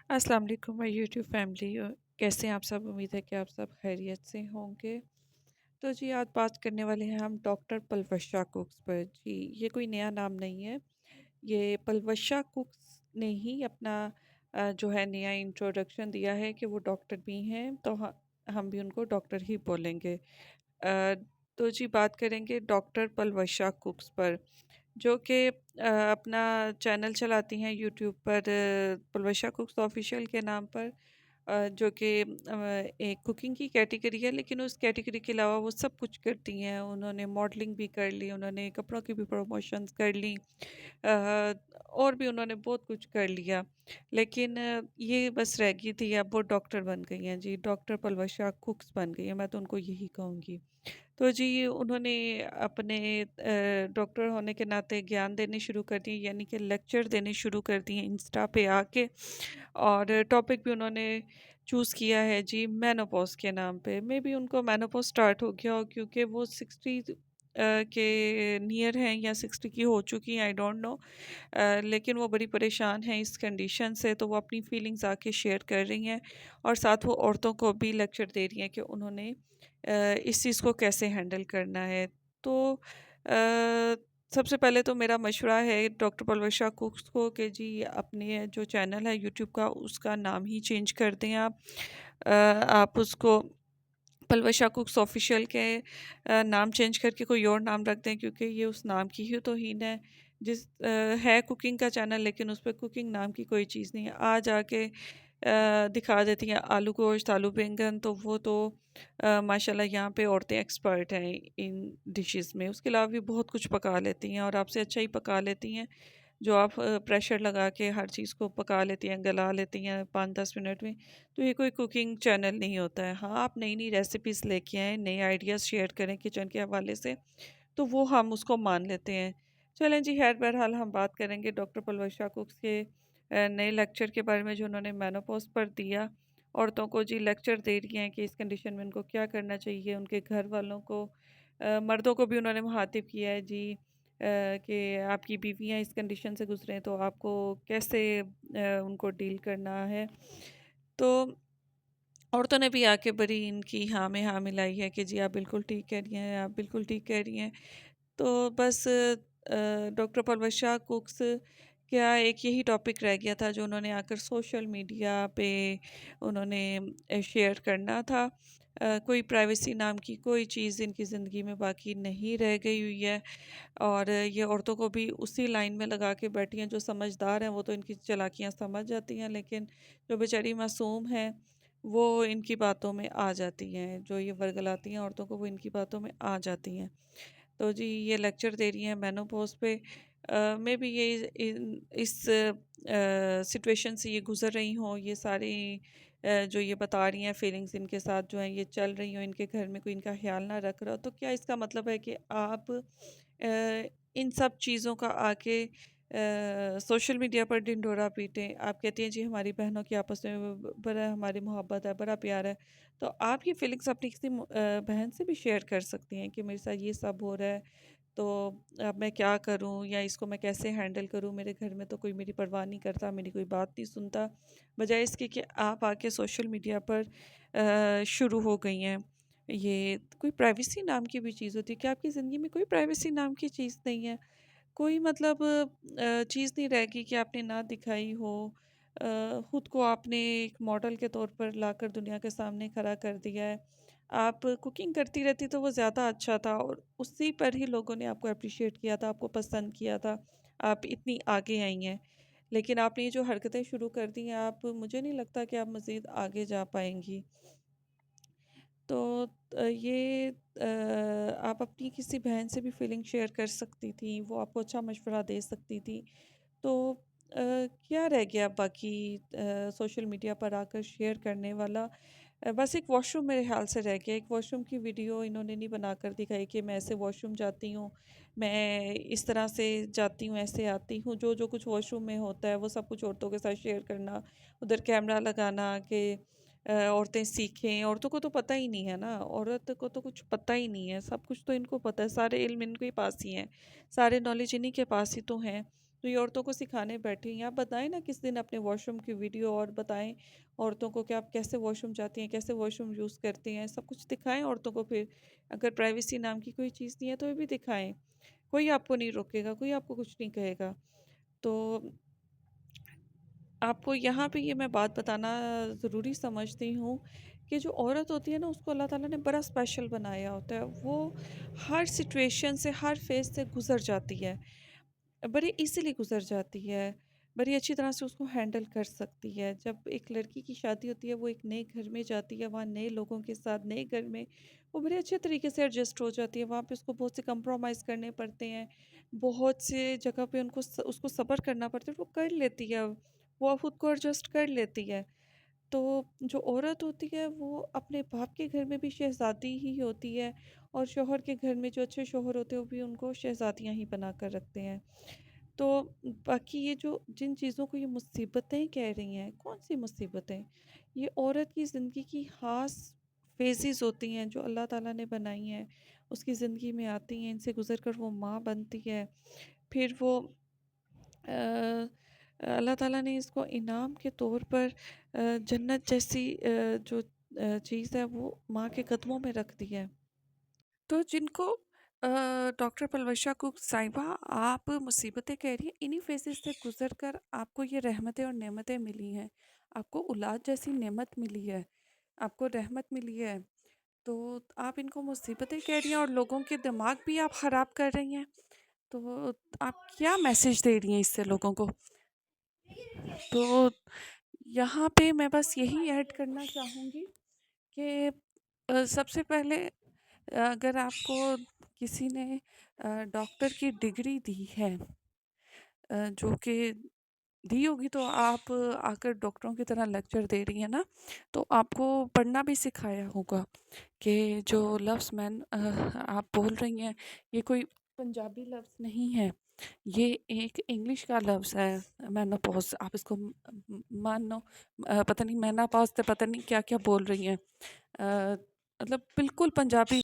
अस्सलाम वालेकुम my YouTube family. कैसे हैं आप सब? उम्मीद है कि आप सब खैरियत से होंगे। तो जी आज बात करने वाले हैं हम डॉक्टर पलवशा कुक्स पर। जी ये कोई नया नाम नहीं है, ये पलवशा कुक्स ने ही अपना जो है नया इंट्रोडक्शन दिया है कि वो डॉक्टर भी हैं, तो हम भी उनको डॉक्टर ही बोलेंगे। तो जी बात करेंगे डॉक्टर पलवशा कुक्स पर, जो कि अपना चैनल चलाती हैं यूट्यूब पर, पलवशा कुक्स ऑफिशियल के नाम पर। जो कि एक कुकिंग की कैटेगरी है, लेकिन उस कैटेगरी के अलावा वो सब कुछ करती हैं। उन्होंने मॉडलिंग भी कर ली, उन्होंने कपड़ों की भी प्रमोशंस कर ली, और भी उन्होंने बहुत कुछ कर लिया। लेकिन ये बस रह गई थी, अब वो डॉक्टर बन गई हैं जी, डॉक्टर पलवशा कुक्स बन गई हैं, मैं तो उनको यही कहूँगी। तो जी उन्होंने अपने डॉक्टर होने के नाते ज्ञान देने शुरू कर दिए, यानी कि लेक्चर देने शुरू कर दिए इंस्टा पे आके। और टॉपिक भी उन्होंने चूज़ किया है जी मेनोपॉज़ के नाम पे। मे बी उनको मेनोपॉज़ स्टार्ट हो गया हो, क्योंकि वो 60 के नियर हैं या 60 की हो चुकी हैं, आई डोंट नो। लेकिन वो बड़ी परेशान हैं इस कंडीशन से, तो वो अपनी फीलिंग्स आके शेयर कर रही हैं, और साथ वो औरतों को भी लेक्चर दे रही हैं कि उन्होंने इस चीज़ को कैसे हैंडल करना है। तो सबसे पहले तो मेरा मशवरा है डॉक्टर पलवशा कुक्स को कि जी अपने जो चैनल है यूट्यूब का, उसका नाम ही चेंज कर दें आप। आप उसको पलवशा कुक्स ऑफिशियल के नाम चेंज करके कोई और नाम रख दें, क्योंकि ये उस नाम की ही तौहीन है। है कुकिंग का चैनल, लेकिन उस पे कुकिंग नाम की कोई चीज़ नहीं है। आज आके दिखा देती हैं आलू गोश्त, आलू बैंगन, तो वो तो माशाल्लाह यहाँ पे औरतें एक्सपर्ट हैं इन डिशेस में। उसके अलावा भी बहुत कुछ पका लेती हैं, और आपसे अच्छा ही पका लेती हैं। जो आप प्रेशर लगा के हर चीज़ को पका लेती हैं, गला लेती हैं 5-10 मिनट में, तो ये कोई कुकिंग चैनल नहीं होता है। हाँ, आप नई-नई रेसिपीज़ लेके आएँ, नए आइडियाज़ शेयर करें किचन के हवाले से, तो वो हम उसको मान लेते हैं। चलें जी, खैर बहरहाल हम बात करेंगे डॉक्टर पलवशा कुक्स के नए लेक्चर के बारे में, जो उन्होंने मेनोपॉज़ पर दिया। औरतों को जी लेक्चर दे रही हैं कि इस कंडीशन में उनको क्या करना चाहिए, उनके घर वालों को, मर्दों को भी उन्होंने मुखातिब किया है जी, कि आपकी बीवियाँ इस कंडीशन से गुज़रें तो आपको कैसे उनको डील करना है। तो औरतों ने भी आके बड़ी इनकी हाँ में हाँ मिलाई है कि जी आप बिल्कुल ठीक कह रही हैं, आप बिल्कुल ठीक कह रही हैं। तो बस डॉक्टर पलवशा कुक्स क्या एक यही टॉपिक रह गया था जो उन्होंने आकर सोशल मीडिया पे उन्होंने शेयर करना था। कोई प्राइवेसी नाम की कोई चीज़ इनकी ज़िंदगी में बाकी नहीं रह गई हुई है, और ये औरतों को भी उसी लाइन में लगा के बैठी हैं। जो समझदार हैं वो तो इनकी चालाकियाँ समझ जाती हैं, लेकिन जो बेचारी मासूम हैं वो इनकी बातों में आ जाती हैं। जो ये वर्गलाती हैं औरतों को, वो इनकी बातों में आ जाती हैं। तो जी ये लेक्चर दे रही हैं मेनोपॉज़ पे। मे बी ये इस सिचुएशन से ये गुज़र रही हों, ये सारी जो ये बता रही हैं फीलिंग्स इनके साथ जो हैं ये चल रही हों, इनके घर में कोई इनका ख़्याल ना रख रहा हो, तो क्या इसका मतलब है कि आप इन सब चीज़ों का आके सोशल मीडिया पर ढिंढोरा पीटें? आप कहती हैं जी हमारी बहनों की आपस में बड़ा हमारी मोहब्बत है, बड़ा प्यार है। तो आप ये फीलिंग्स अपनी किसी बहन से भी शेयर कर सकती हैं कि मेरे साथ ये सब हो रहा है, तो अब मैं क्या करूं, या इसको मैं कैसे हैंडल करूं? मेरे घर में तो कोई मेरी परवाह नहीं करता, मेरी कोई बात नहीं सुनता। बजाय इसके कि आप आके सोशल मीडिया पर शुरू हो गई हैं। ये कोई प्राइवेसी नाम की भी चीज़ होती है क्या? आपकी ज़िंदगी में कोई प्राइवेसी नाम की चीज़ नहीं है? कोई मतलब चीज़ नहीं रहेगी कि आपने ना दिखाई हो। खुद को आपने एक मॉडल के तौर पर लाकर दुनिया के सामने खड़ा कर दिया है। आप कुकिंग करती रहती तो वो ज़्यादा अच्छा था, और उसी पर ही लोगों ने आपको अप्रिशिएट किया था, आपको पसंद किया था। आप इतनी आगे आई हैं, लेकिन आपने ये जो हरकतें शुरू कर दी हैं, आप मुझे नहीं लगता कि आप मज़ीद आगे जा पाएँगी। तो ये आप अपनी किसी बहन से भी फीलिंग शेयर कर सकती थी, वो आपको अच्छा मशवरा दे सकती थी। तो क्या रह गया बाकी सोशल मीडिया पर आकर शेयर करने वाला? बस एक वॉशरूम मेरे ख़्याल से रह गया। एक वॉशरूम की वीडियो इन्होंने नहीं बनाकर दिखाई कि मैं ऐसे वॉशरूम जाती हूँ, मैं इस तरह से जाती हूँ, ऐसे आती हूँ। जो कुछ वॉशरूम में होता है वो सब कुछ औरतों के साथ शेयर करना, उधर कैमरा लगाना कि औरतें सीखें। औरतों को तो पता ही नहीं है ना, औरत को तो कुछ पता ही नहीं है, सब कुछ तो इनको पता है, सारे इल्म इनके पास ही हैं, सारे नॉलेज इन्हीं के पास ही तो हैं। तो ये औरतों को सिखाने बैठी हैं। आप बताएँ ना किस दिन अपने वॉशरूम की वीडियो और बताएँ औरतों को कि आप कैसे वॉशरूम जाती हैं, कैसे वॉशरूम यूज़ करती हैं, सब कुछ दिखाएँ औरतों को फिर। अगर प्राइवेसी नाम की कोई चीज़ नहीं है तो ये भी दिखाएँ। कोई आपको नहीं रोकेगा, कोई आपको कुछ नहीं कहेगा। तो आपको यहाँ पे ये मैं बात बताना ज़रूरी समझती हूँ कि जो औरत होती है ना उसको अल्लाह ताला ने बड़ा स्पेशल बनाया होता है। वो हर सिचुएशन से, हर फेज़ से गुज़र जाती है। बड़ी ईज़िली गुज़र जाती है, बड़ी अच्छी तरह से उसको हैंडल कर सकती है। जब एक लड़की की शादी होती है, वो एक नए घर में जाती है, वहाँ नए लोगों के साथ, नए घर में, वो बड़े अच्छे तरीके से एडजस्ट हो जाती है। वहाँ पे उसको बहुत से कॉम्प्रोमाइज़ करने पड़ते हैं, बहुत से जगह पे उसको सब्र करना पड़ता है, वो कर लेती है, वो खुद को एडजस्ट कर लेती है। तो जो औरत होती है वो अपने बाप के घर में भी शहज़ादी ही होती है और शौहर के घर में जो अच्छे शौहर होते हैं वो भी उनको शहज़ादियाँ ही बना कर रखते हैं। तो बाकी ये जो जिन चीज़ों को ये मुसीबतें कह रही हैं, कौन-सी मुसीबतें? ये औरत की ज़िंदगी की ख़ास फ़ेज़ेज़ होती हैं जो अल्लाह ताला ने बनाई हैं, उसकी ज़िंदगी में आती हैं, इनसे गुज़र कर वो माँ बनती है। फिर वो अल्लाह ताला ने इसको इनाम के तौर पर जन्नत जैसी जो चीज़ है वो माँ के कदमों में रख दी है। तो जिनको डॉक्टर पलवशा कुक साहिबा आप मुसीबतें कह रही हैं, इन्हीं फेजेस से गुजर कर आपको ये रहमतें और नेमतें मिली हैं। आपको औलाद जैसी नेमत मिली है, आपको रहमत मिली है। तो आप इनको मुसीबतें कह रही हैं और लोगों के दिमाग भी आप ख़राब कर रही हैं। तो आप क्या मैसेज दे रही हैं इससे लोगों को? तो यहाँ पे मैं बस यही ऐड करना चाहूँगी कि सबसे पहले अगर आपको किसी ने डॉक्टर की डिग्री दी है, जो कि दी होगी तो आप आकर डॉक्टरों की तरह लेक्चर दे रही हैं ना, तो आपको पढ़ना भी सिखाया होगा कि जो लफ्ज़ आप बोल रही हैं ये कोई पंजाबी लफ्ज़ नहीं है, ये एक इंग्लिश का लफ्ज़ है मेनोपॉज़। आप इसको मानो पता नहीं मेनोपॉज़ तो पता नहीं क्या-क्या बोल रही हैं। मतलब बिल्कुल पंजाबी